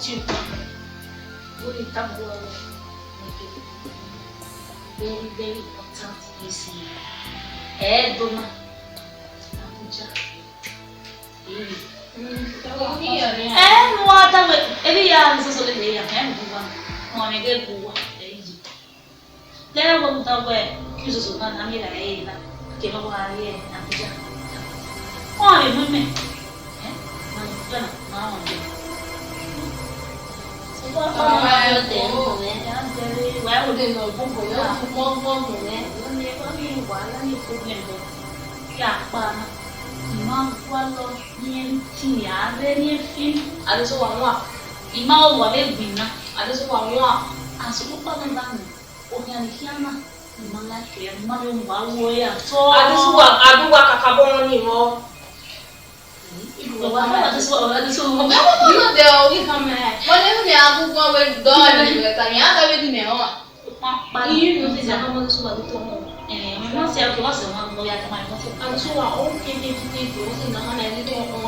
tu what is that word? Very, very important is Dona. Abuja. No other way. Every year is also the day I am one. On a good book. There was the way. You just want to meet a give a while here in Abuja. Why, women? Now, well, they know Imam Wallo, Tia, very film, I just want Imam Walebina, I just want as a woman, Okiana, Imam, Marion Walway, so I just want I do work a carbon anymore. I just want they only come here. Whatever they are going with God, I have it now. But you know, this is a normal swallow. And I'm not saying to us, I'm going to my mother. I'm sure all people in the honey, and you don't know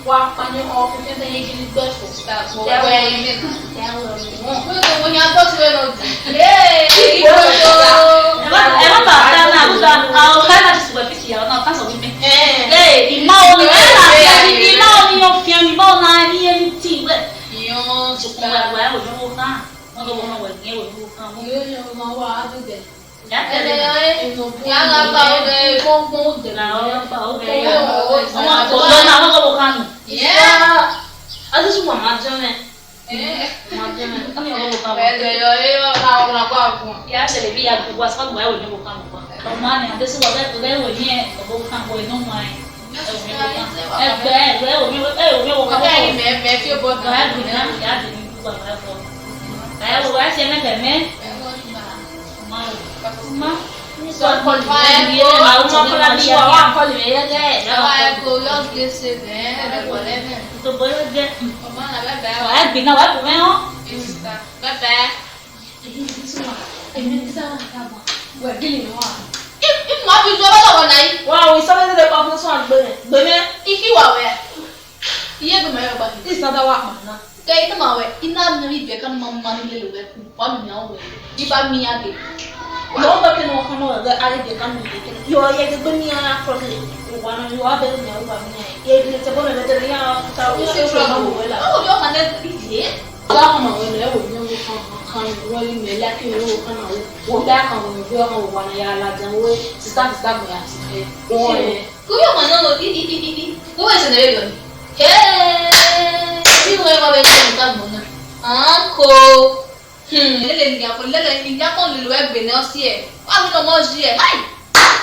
walk on your office and they can go for stuff. So, when you got to yay! I'll have to sweat it here. Now, that's what we make. Hey, the mouth, the mouth, the mouth, the mouth, the mouth, you so well, you know, now. Nó đâu có quên nghe quên không? Như nó qua tôi kìa. Dạ cái đấy. Dạ là bảo về con từ nào bảo về. Ông mà có nào nó có bộ khăn. Yeah. Ở đây xuống mặt cho này. Mặt cho này. Có nhiều bộ khăn. Về rồi nào là qua. Dạ để bây giờ qua sao mới quên bộ khăn qua. Còn mà này đây xuống cái quên nghe bộ khăn quên nó ngoài. Bé bộ khăn. Mẹ phiêu bộ khăn. Dạ thì qua phải không? Đấy, cô gái xem nó kể mến. Má. Con phải cô nó là đi vào con lấy ra thế. Phải cô lo kia sẽ thế, nó có lên. Tôi mới biết. Má là bé. Phải bình nào của mẹ không? Bé. Em đi sao làm mà? Quên cái gì nữa à? Ít mà bị cho bắt đầu này. Wow, sao bây giờ con nó soạn bơi nè. Ít khi vào về. Iya cái mẹ bà. Ít sao đâu ạ mà. Cái nó mà vậy, inam nó đi về con mắm mắm lên rồi, bám nhau rồi, đi bám mía kì. Nó bắt cái nó không nó cái ai về con mình cái, yo cái cái bên mía from cái, quan nó yo bên nhau bám mía, cái cái chỗ này nó cái nhau, tao cái số nó bùi là. Yo mà nó đi thế, đó mà người này bùi nhau không rồi mình lại cái nó không nào, bùi đã không yo không quan nhà là chẳng rồi, start mà cái, rồi, cứ yo mà nó đi, cứ vậy sẽ này rồi, Đi người mà về trường ta muốn à cô lên nhà con lười bên nó xìa ăn nó ngon gì vậy hay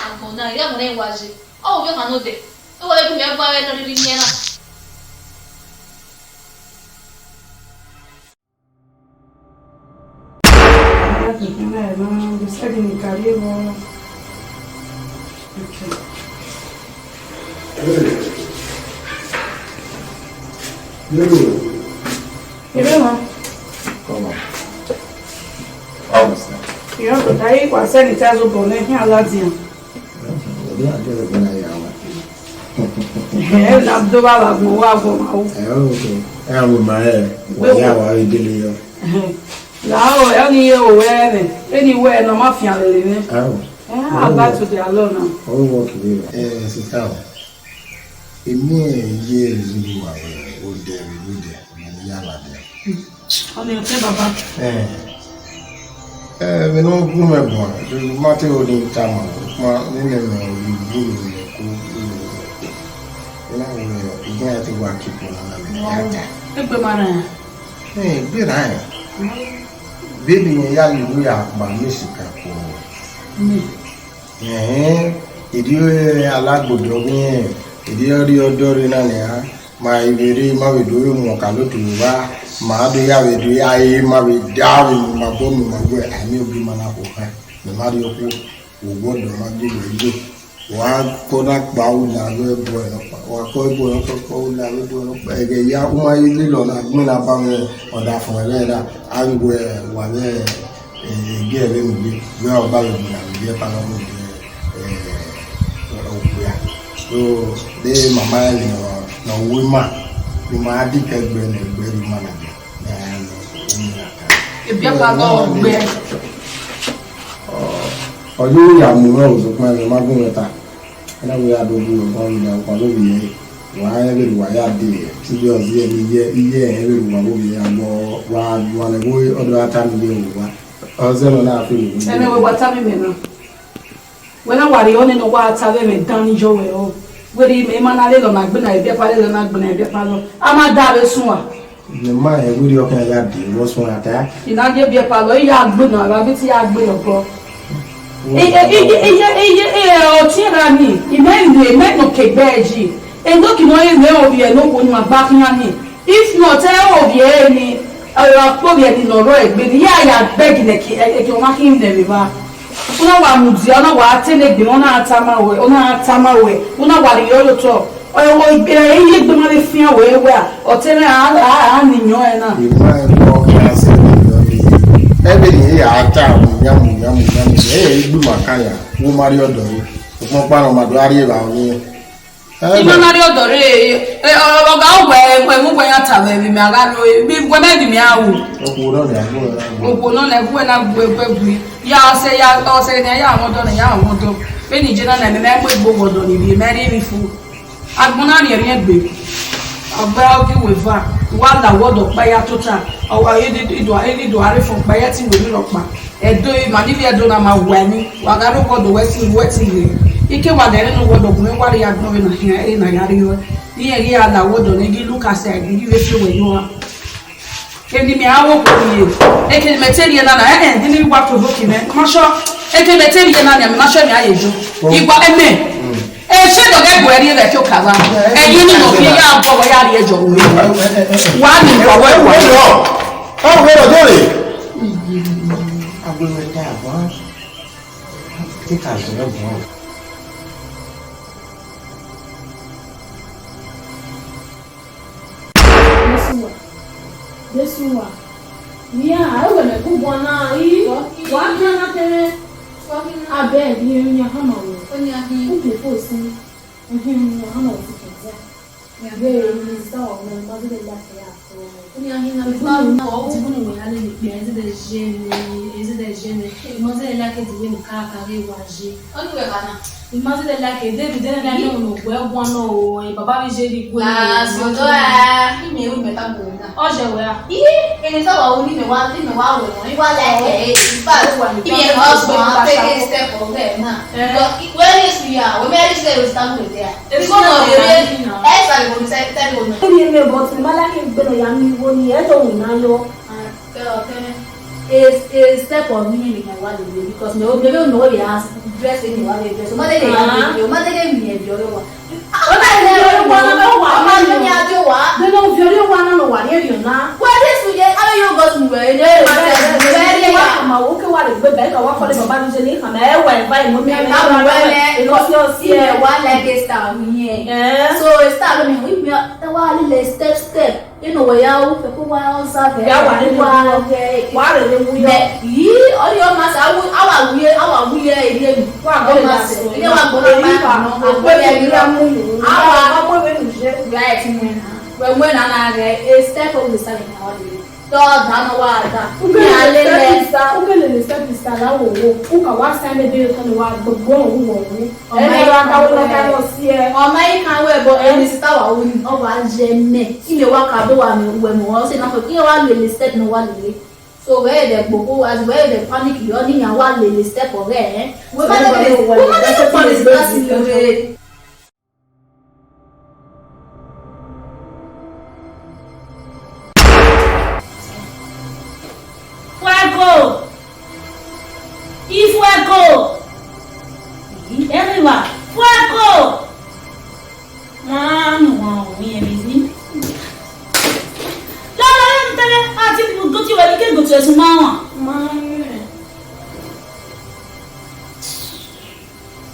ăn con này ra một ngày qua gì ô biết ăn được tôi vào đây cùng em qua nó đi nghe nào thì cái này nó sẽ đi cà đi vào Hiểu không? Como? Vamos, né? Eu tô daí com a série de azul boné que ela dizia. É, na do bala go wa go ma o. É o mais, o ya wa idele yo. Lá o é ni o é né. Ele o é no ma fian le né. Ah. É, aba to de alone. O wo ki. Se tá. Èmi ye zulu wa o de mi de. Yala de. Olha o que baba. Me no gume bon. Do mate o ni tama. Ma ni ne no bulu ne ko. Ina wo igya ti wa ki ko na me ya. E pe mara. Bi ra. Baby ni ya lu ya ba mesika ko. Idi alagbodo ni idi ori odori na ni ha. Ma ibiri ma we do mo ka lo tuwa ma do ya we do ai ma we da we ma bo mi ma go ani obi ma na ko ha me ma do ko o godo ma do we wa ko na gba u na go bo no pa wa ko bo no ko na lo bo no pa e ya o ma ile lo na gbin na ba mi o da fun ele da a ń go wa le ge ele mi we o ba we na mi pa no mo o ya so de mama ele no woman ma di ke gbe ne gbe ri ma na je e bi pa go gbe ojo ya mu ro so pa ma gun ta na we adogu o ni na pa lo bi wa ya be wa ya de serious ye ni ye e be wa bo bi ya mo wa le wo odo ata mi le wa o se no na fi mi ene we wata mi me no we na wari oni no wa ata be me dan ni jo we o we ri me ma na le lo na gbe na e bi pa le lo na gbe na e bi pa lo a ma da be sun wa ni ma e we ri o kan ya de wo sun ata ina je bi pa lo ya gbe na ra bi ti ya gbe yo ko o ti ra ni ime no ke beji endo ki mo ile obi e no ko ni ma ba kiyan ni if not obi e ni ara po bi e ni no ro egbe ni ya beg ne ki o ma kin de mi ba una wa muzi ona wa tele gbe ona atama we una wa ri yo to o igbe iye gbe ma le fi an we o tele a ni yan e na ma e ko ka se ebe ni ya ata nyamu igbu makaya wo mari odori mo pa no ma do ari ba oni ibo na ri odori oga ogwe mu gwe ya ta be mi aga no bi gwe me di mi awu opo no le gwe na gwe ya se ne ya awon do be ni je na me gbe gbo do ni bi me ri mi fu agbona ri eri egbe agba ogi we va wa la wodo pa ya tota o ido are fun pa ya ti we ni lo pa edo ma ni bi edo na ma wa ni wa ga ro wodo we ti re ike wa dere no wodo gun wa ri ya gbo na ya e na ya ri yo ni eri ya la wodo ni gi Lucas e gi we fi we yo kendi mi awo ko ye e ke meteri na na e ni wa to voki me ma sho e ke meteri na na ma sho mi ayejo igba eme ṣé dọ̀gẹ́ bù ẹ̀rí rẹ̀ kí ó kàwá ẹ̀yìn nínú fi yá bọ̀wọ̀ yá rí ẹjọ́ òun wà ní ìwàwọ̀ ìwà lọ ọ̀rọ̀ gbọ́dọ̀ tó rè agbẹ̀rẹ̀ dá àbọ̀ tí kà sí lọ́gbọ̀n Yesuwa ya awele kubwa na hii watu na tere abe ni ya hama wo onya hi uke fosi ohim ya hama wo tikeza ya be ni sawa na mazile la ya ko onya hi na ba na o ti bunu we hale ni pe ezide jene mazile la ke di ni ka ka re waje oni we kana mazile la ke de de na ni no gwe gwa no o baba mi je di gwe ah so do ni me o meta mo na o je we a eni sawa o ni me wa we mo ni wa la ke ba ibi e husband take a step for them na where is we are we marry say we stand with there it's one of the esa go say tell go ni me but mala ke gbe no ya mi wo ni e to won na yo a step of me in my wallet because no baby no we ask dress in wallet dress mo de ya mo de ke mi e bi ore wa o na le wa na wa ma ni ya jo wa de no bi ore wa na no wa ni yo na where this we are you go to where they ma wo ke wa le gbe be ka wa ko le baba mi se ni kan e wa e ba mo mi e na wa because you see one like a star here so star lo mi we wa le step you know where you pe ko wa on sa fe ya wa ni wa le mu yo yi o yo ma sa awa wuye ire mi wa go ma se ile wa go pa no ko le ri mu awa mo we nu je right when na a step of the sun in our day to da no wa da ungele step la wo u ka wa sa me de ko wa gbogbo wo e le wa ka wo ka lo si e o mai kan we bo e ni sita wa wo ni o wa je me ile wa ka do wa mi we mo o se na ko ile wa le step no wa le so where the gbogbo as where the panic yo ni yan wa le step o re we ma de panic that's it Fuego! Everyone, fuego! Mano, minha vizinha. Lá, ah, tipo, go to where you go to as mama.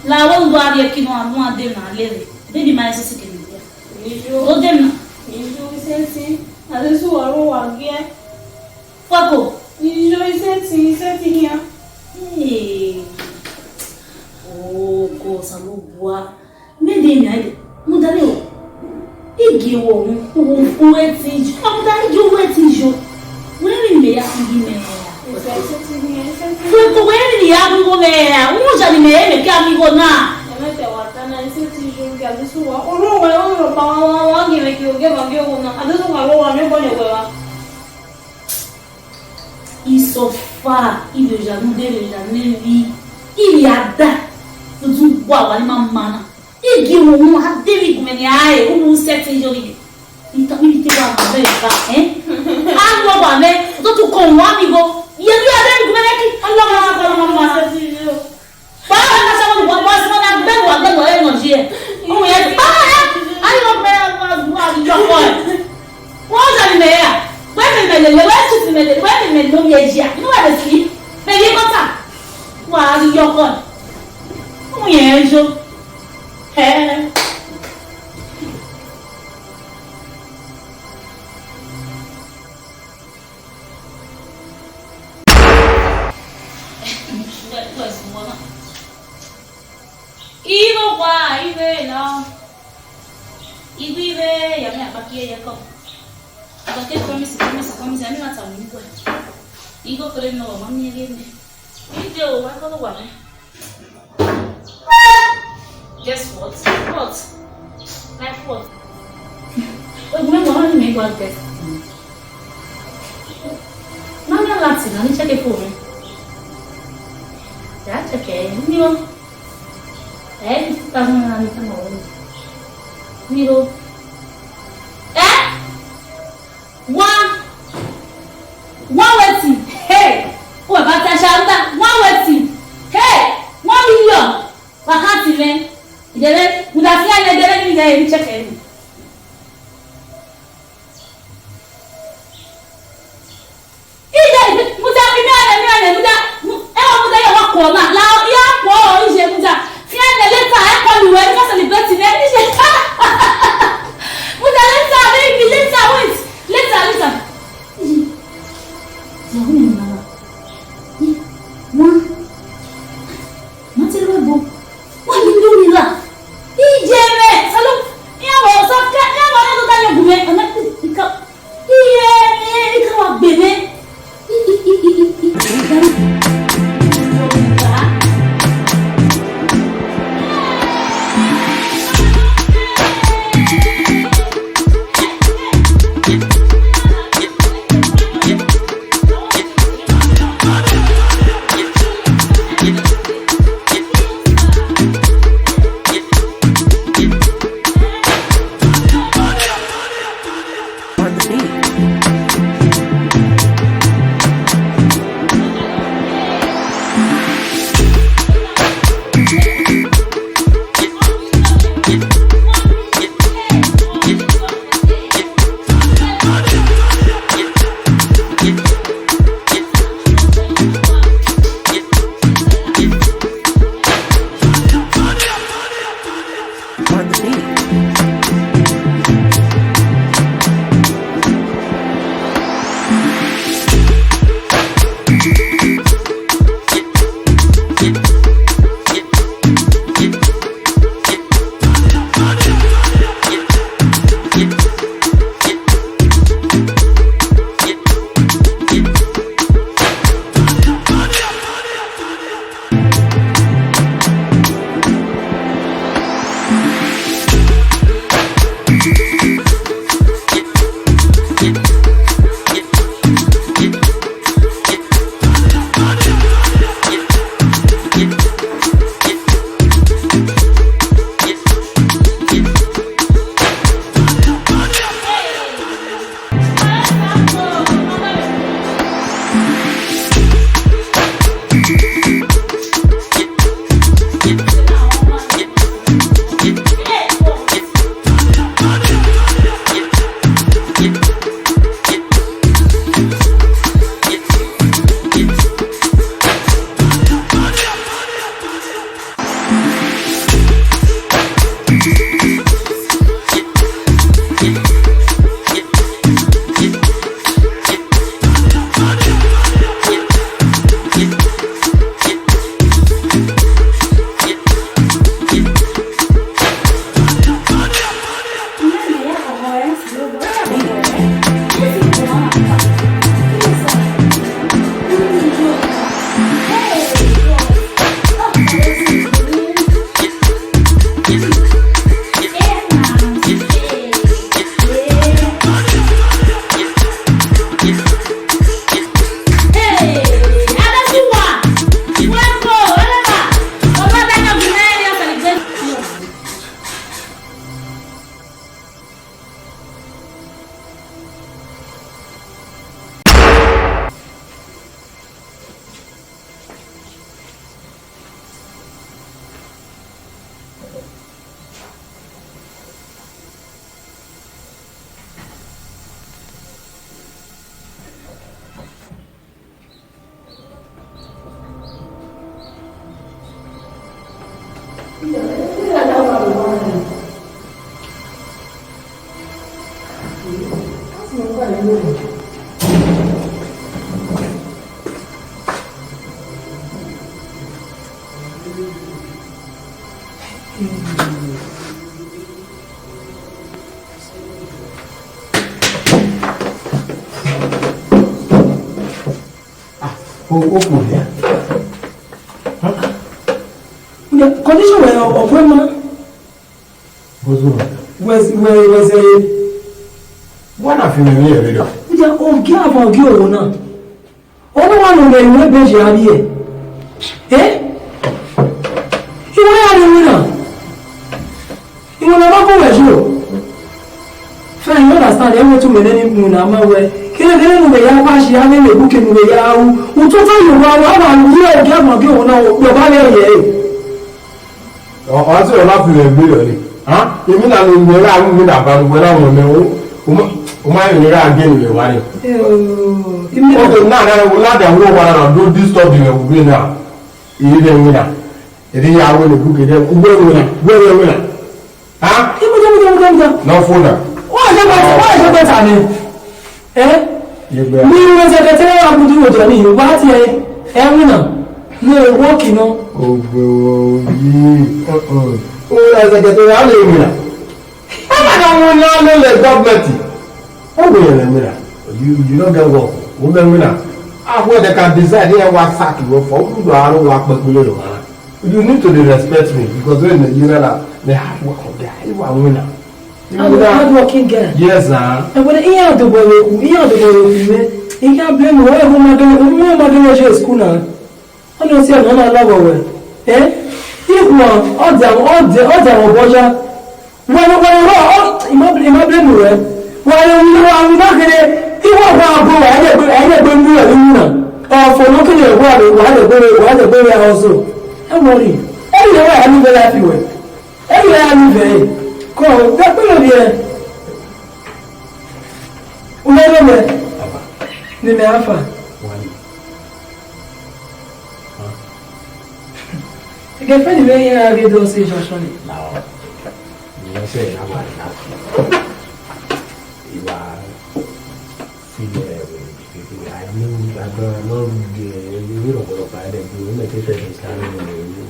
Lá, vamos lá aqui no amor dele na leve. Baby, mais esse que me deu. O dem. Isso sim. Às vezes o aro aqui Fuego. Isso sim. Oh, coisa boa. Me dê, mudar eu. E que o o eti não dá de o eti jo wele me ya singi me foi to wele ya ngo me ya un ja ni me que amigo na mete watana isi jo que adesso wa oro pa wa ngi me que o ge ba ge o na adesso wa wa me bonne wa isso fa il já não dele já nem vi il ya da tudo wa ni mamana igi wo ha dele come ni ai un sete jo ni então ele tem uma coisa ah não va né tu com um amigo e ele ia dele como é que Allah mama para na sala do boss na bem o adego é no dia um é aí não me já foi hoje ele é vai me não me dia não é assim me vem contar quase eu com um anjo é Ivo qua, ive no. Ive ya me apakia ya ko. Abake promise, ami mata mi ko. Igo kore no mami yene. Ide o wa ko wa me. Guess what? What? Like what? o me mo ni me gwa test na me lati na ni check for me ya check ni o tá na ni tá no ni o one waiting hey o ba ta shanda one waiting hey 1 million wakati me idele mudafia na idele ni ga ni check ni ya. Condition where of women was a one of you here. we are all give our girl now. All one of them will be here. Eh? You want to winner? You want to go with you? Friend, you understand? Every 2 minutes, you know, my way. Kile nube ya bashi ya nene buke nube ya u utoto yuwa wa ngiye ke mo ge wona yo ba le ye o ti o la fi le gbe yo ni ha emi na lo nbe ra mu na ba lu ra mo me o ma ni ra ge ni le wa ni imi o na na da wo wa na do disturb ni we be na yi de mi na edi ya wo le buke de gbe na ha imi no phone wa je ta ni ní ilé sẹkẹtẹrẹ àbúdí òjò ní ìwá tí ẹwìn náà ní owó kìíná ògbò yìí ó rẹ̀ sẹkẹtẹrẹ á lè mìíràn ọmọdé wọn ní ọlọ́lẹ̀ gọ́ọ̀mẹ̀ntì ó gbìyànjú rẹ̀ mìíràn you no get work ó bẹ́ mìíràn àwọn ẹ̀dẹ̀ kan design ẹ̀ wá sáàkì wọ́n fọ́ olùdó àárọ̀ wá pẹ̀pẹ̀lẹ̀ rẹ̀ wọ́n you need to dey respect me because when Nigeria na the hard work of their ìwà wìnà. I'm a hard-working girl. Yes, sir. And when he had the boy, he can't blame me. Why am I doing school now? I don't see another love. Eh? If one, all them, Boja. When he blame me, why I'm not going to. He won't go. I never bring you a winner. Or for looking at why the baby also. I'm worried. Everywhere I live, everywhere I live. Come, that will be a woman. The Alpha. I can find the way I get those issues on it. Now, you say, I'm not enough. You are feeling I mean, I don't know the little bit of I didn't do the kitchen is having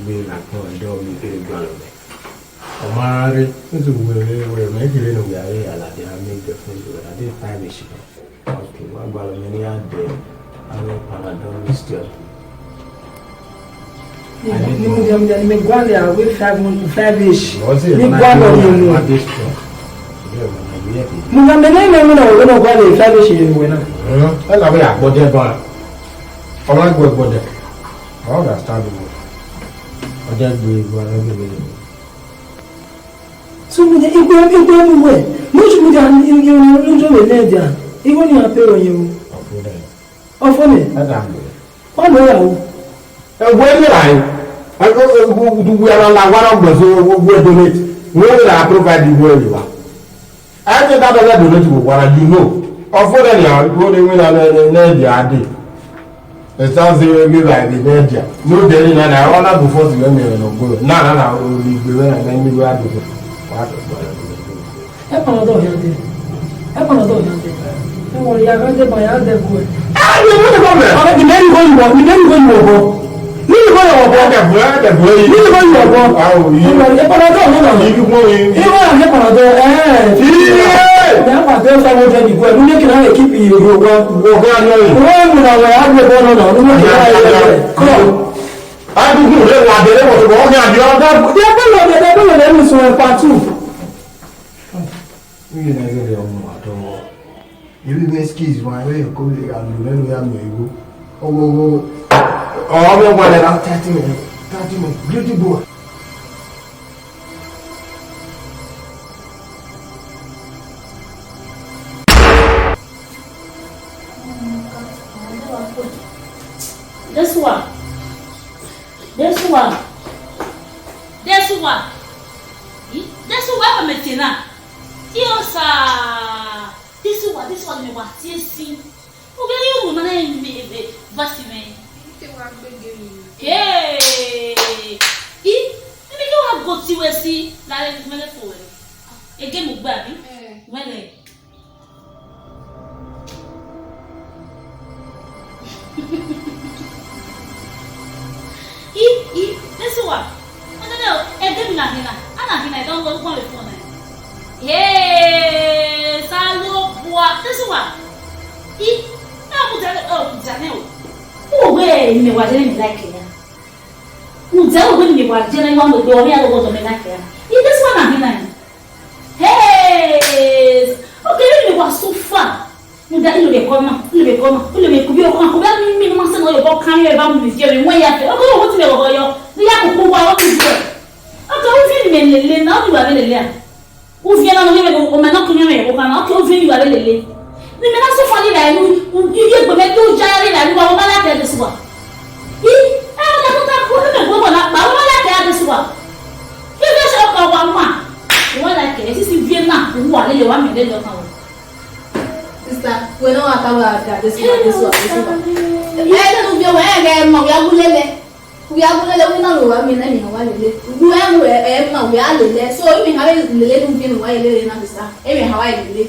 me like no, I don't need to go. Omari, this is where making it we are here at the make the food I did 5 issues. Okay, one ball of many are there. I will Panadol still. You may go there with 5-ish. What's it? What this? Mugame name no go go 5-ish you win. I love ya budget ban. I like what budget. I understand it. I just believe what I believe. So we dey igwe we no should be down in you we let down even you pay on you ofo me Adam o mo ya o e we ni lai I go do we are la one of those we donate we will provide the way you are I think that doesn't donate to what you know ofo dem ya go dey win na dia ade it sounds like the media no dey na all before the me no go na we go na me go ade ẹ pọnọdọ yande ẹ wọ ya gande ba ya de ko ah you want to come there okay the men go you go ni go ah you ẹ pọnọdọ no no you go in ẹ wọ ya pọnọdọ ya pa de so mo je ni go ẹ ni kina le keep you go ga no yi wo mu na wa ya de bo no no no ko adugu re wa de mo so o ga di o da de bo le mi so e pa tu we na get your mama to you be skills why we go dey and you know ya me ego ogo me wa le 30 minutes beauty boy This one maintenant. This one me want see. O que eu não me vacime. Hey. E me que eu go to esse lá ele me levou. Ege mo gba bi. Wele. E this one. again na hina. Ana hina don't go on the phone. Hey, salo boa. This one. Na mudele mudele. Oh we ni wa jere ni like ya. Mudele we ni wa jere wa mo do mi alo go do me like ya. This one na hina. Hey! Okay, ni wa so far. Muda ile be koma. Ile be kubi o kan. Kubi mi ma se no yo bo kan yo e ba mu bi je won ya fe. Okay, o ti le go yo. Ni ya ko wa o ti je. Okay, o fi ni me lele na o wa lele a. O fi na no me o ma na kunya me o kan. Okay, o fi ni wa lele. Ni me na so far ni la nu. Iye gbe me to jare la ni wa o ma la te de so. I na ko ta ko me go na ba o ma la te de so. Ki be se o ka wa ma. Wọ́n la kẹ̀lẹ́ sísí vienna owó àlejò wa mẹ́lẹ́ lọ́kàn o. Sister, we no ata wa ata this one. Lẹ́nu bí wọ́n ẹ̀rẹ̀ mọ̀ wí agúlélẹ̀. Wí agúlélẹ̀ wí náà lò wá mi náà nìyẹn wá lélẹ̀. Wú ẹ̀ mọ̀ wí á lélẹ̀. So èmi ha lélẹ̀ nínú bí mi wá yẹ lélẹ̀ náà sister. Èmi ha wá yẹ lélẹ̀.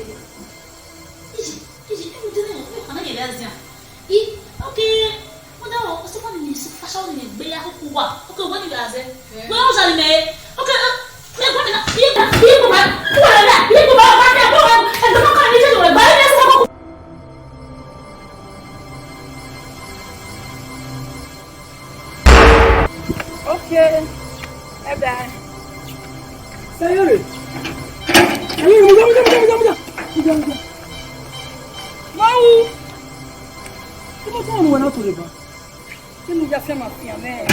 Okay. Bye-bye. Sayori. Ayi, muda. Mau. Como tá no ano todo ba? Que não já fez uma fia, né?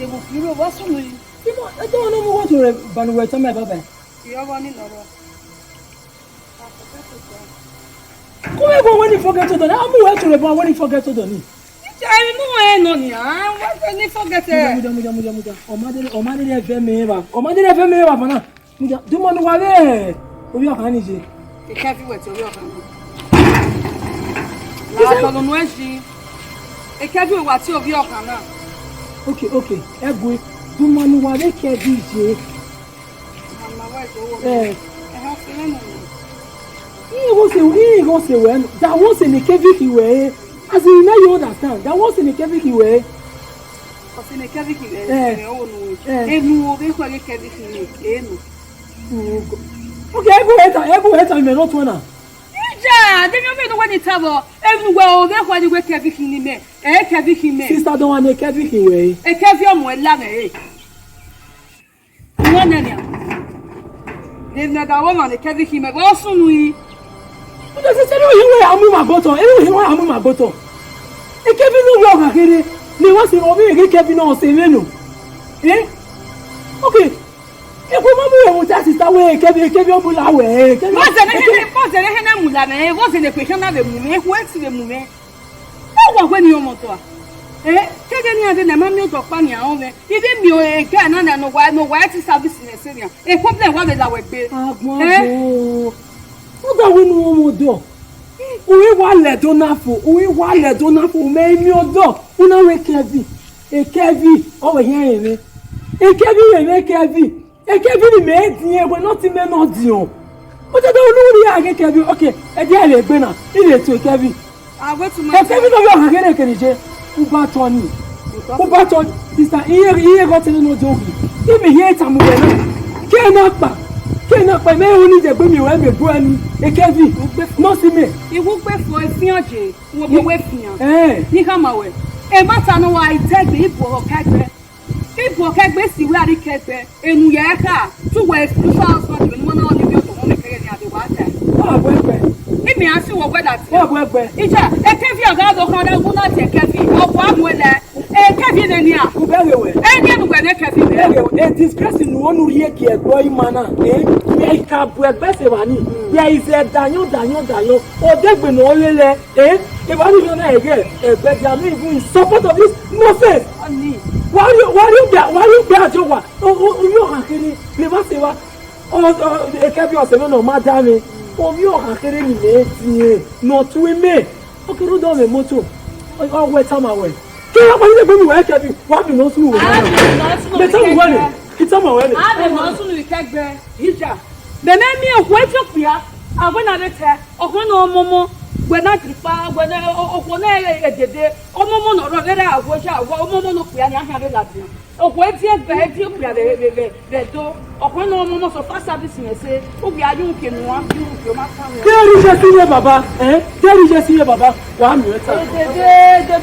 Eu vou filho, vou assumir. Eu não vou to banu we tama baba. Eu vou ni noro. Como é bom when you forget to do? Amu we to ba when you forget to do ni. I know no ni ah, what ni forget. Muda. Omade le fe me ba. Fana. Muda, do mo no wa be. Obi o kan ni je. E ka fi we to obi o kan. La to no eji. E ka fi wa ti obi o kan na. Okay. Egwe. Do mo no wa be ke di je. Mama wa jo wo. E ha fi le no. He go say when that was in the Keviki way. As you know, you understand. That was in the Keviki way. Was in the Keviki way. No. Be kwa ke Keviki way. No. Okay, I go ahead. Me not one. Ija, then you me no when it tabo. Everywhere be kwa the Keviki ni me. Keviki me. Sister don't want the Keviki way. E Keviki mo la me. No nanya. Dem na da woman the Keviki me. Go sunu. Because it's anyway amu ma bottom. Anyway amu ma bottom. E Kevin no work akere. Ni wọ́n ṣe obi ege Kevin no ṣe lenu. Okay. E ko mo mu ta sister we Kevin omu la we. Wọ́n ṣe ne hena mu la me. Wọ́n ṣe ne question na be mu me. Wọ́n ti be mu me. E wo gbe ni o mo to a. Kege ni ade na ma mi o to pa ni awon me. Ibi mi o e ga na no wa ti service ni se ni. E problem wa be la we gbe. Agbon. What do we know more do? We want let donafo. Me mi odo. Una we Kevin. E Kevin. Oh we hear me. E Kevin. E Kevin ni me die we not me no dion. What do we know here Kevin? Okay. E dia le gbe na. Ile to Kevin. Ah go to my. Kevin no be hakere kenije. Ubaton. Sister iye go tell no joke. If here tamu we na. Ke na pa. Kena pa me oni je gbe mi we me bu ani e Kevin no si me iwu pe fo efian je wo bo we fian ni ka ma we e mata no wa itegbe ipo kegbe si we ari kegbe enu ye ka tu we spiritual husband ni mo na oni bi o to mo me kere ni ade wa ta wa bo egbe imi asi wo gbe that wa bo egbe ija e Kevin oga do kan da gun na te Kevin o bo amwele e Kevin ni a u be wewe e ni enu gbe ne Kevin e disgrace nu onu rie ki egbo imana e ka bu egbe se wa ni there is a danyo o degbe no lele e ba ni na ege egbe dia no even in support of this nonsense ani why you be ajowa o mi o kan kiri le ba se wa o e Kevin o se no madame o mi o kan kiri ni le ti no tu me o kiro do me moto o we tama we kí ló pàdé gbé mi wá Kevin wá mi no sunu wo me tell me when it's on my way ah me no sunu ikegbe ija me mi o ko Ethiopia agwe na bete okun no momo when I prefer when I did it, Omo no rogera agosha, Omo no pia nya have Latin. O kwetie gba Ethiopia the do, okwe no Omo so fast service me say, obi adu nke no wa fi o ma kan. Keri je siye baba, Keri je siye baba, wa mi eta.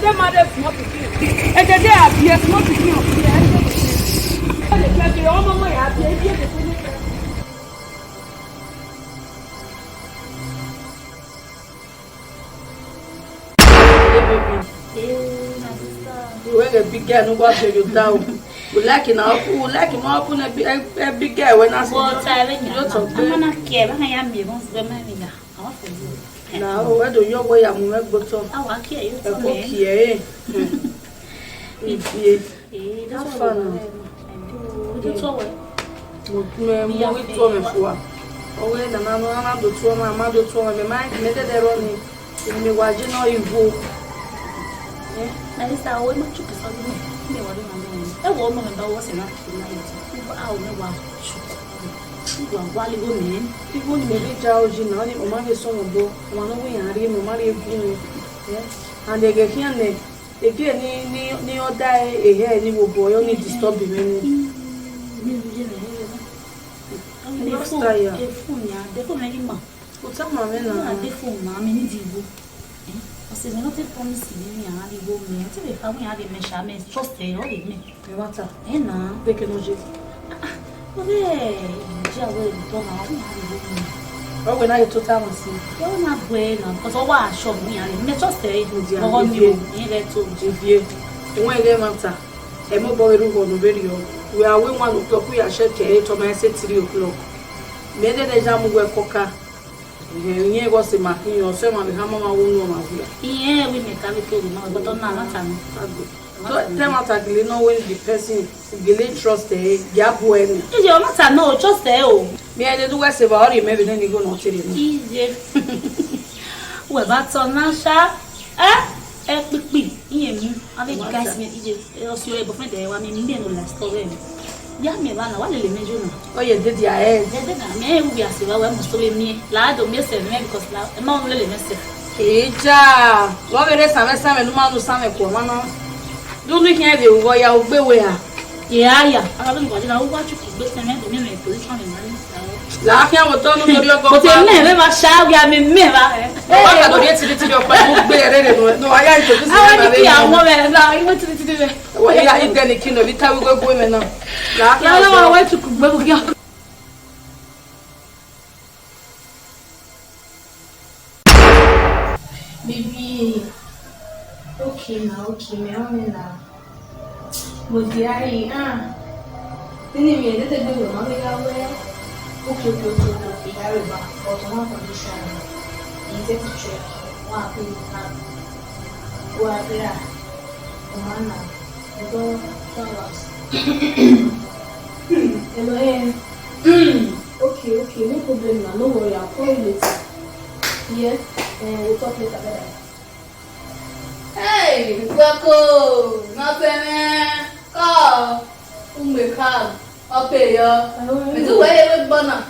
The mother small pikin. E de appear small pikin of here. Le pe Omo mo ya appear e de a big girl, no what you down. We like it now, we like him up on a big girl when I say, I'm not care. I am the most women. now, where do you way? I'm not good to I care you. Okay, That's fun. It's all right. We told me for. Oh, wait, and I'm not to my mother told me, my made it running. Me watching all you go. I just I want to put something. Me what I woman that was enough to night. People out no one. You are wally women. People may judge you now. The man is so good. One of we are him. Money good. And they get here. They get ni die a hair. Ni will boy only disturb the men. What's up, my man? I did for mammy. I said, not a promise me. I have go me. Until if I have a measurement, trust they all in me. Water. And now, They can use it. well, Jawel, don't have me. Oh, when I told Thomas, You're not bueno, because all I showed me, and me trust they on you. You get to Jivie. When they matter, a mobile room on the radio. We are 1 o'clock. We are shut 8 or 3 o'clock. Made the jam where coca. Here was the marking or some of the hammer won't know. yeah, we make a little, but on our time. So, them attackly know when the person believe trust the gap when. Is your matter? No, just there. Me, I do West about him, maybe then you go not tell him. Easy. Well, that's on Nasha. Quick, avec guys, mais il est sur les bouffonnes de moi, mais bien au last story. Ya me va na wale le mejo na. Oh, you did your head. Dede na me we are se wa we must be me. La do me se me because la e ma le me se. Eja, wo be re same no ma no same ko ma no. Do no here be wo ya ogbe we a. Ya. Aga be ko na wo wa chu ko be se me do me position me mani. La afia wo to no tori ogo. But me ma sha ya me ba. Wa ka do re ti opa mo gbe re re no aya ito ti se ba be. Ya mo be na I want to be. Wo ya ide ni kino bi ta we go me no. La afia Ya wa chu ko be ko ya. Baby, okay now, me on now. But the eye, Then me let it go, mommy, okay, Harry back, but one condition. Is it to check? One thing, what there? Mana, the door flowers. Okay, no problem now, no worry, I'll call you later. Yeah, and we'll talk later. Hey, Wako, nothing, call. Come, okay, yeah. I do away with Bonner.